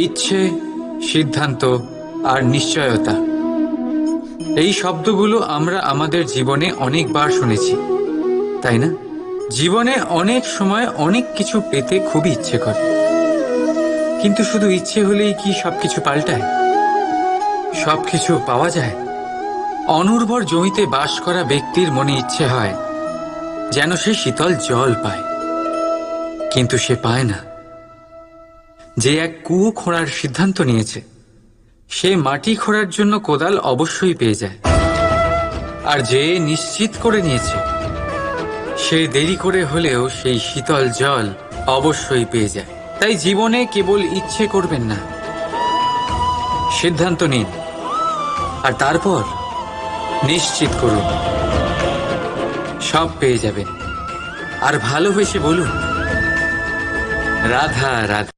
ইচ্ছে, সিদ্ধান্ত আর নিশ্চয়তা, এই শব্দগুলো আমরা আমাদের জীবনে অনেকবার শুনেছি, তাই না? জীবনে অনেক সময় অনেক কিছু পেতে খুবই ইচ্ছে করে, কিন্তু শুধু ইচ্ছে হলেই কি সবকিছু পাল্টায়? সবকিছু পাওয়া যায়? অনুর্বর জমিতে বাস করা ব্যক্তির মনে ইচ্ছে হয় যেন সে শীতল জল পায়, কিন্তু সে পায় না। যে এক কুয়ো খোঁড়ার সিদ্ধান্ত নিয়েছে, সে মাটি খোঁড়ার জন্য কোদাল অবশ্যই পেয়ে যায়। আর যে নিশ্চিত করে নিয়েছে, সে দেরি করে হলেও সেই শীতল জল অবশ্যই পেয়ে যায়। তাই জীবনে কেবল ইচ্ছে করবেন না, সিদ্ধান্ত নিন, আর তারপর নিশ্চিত করুন, সব পেয়ে যাবেন। আর ভালোবেসে বলুন, রাধা রাধা।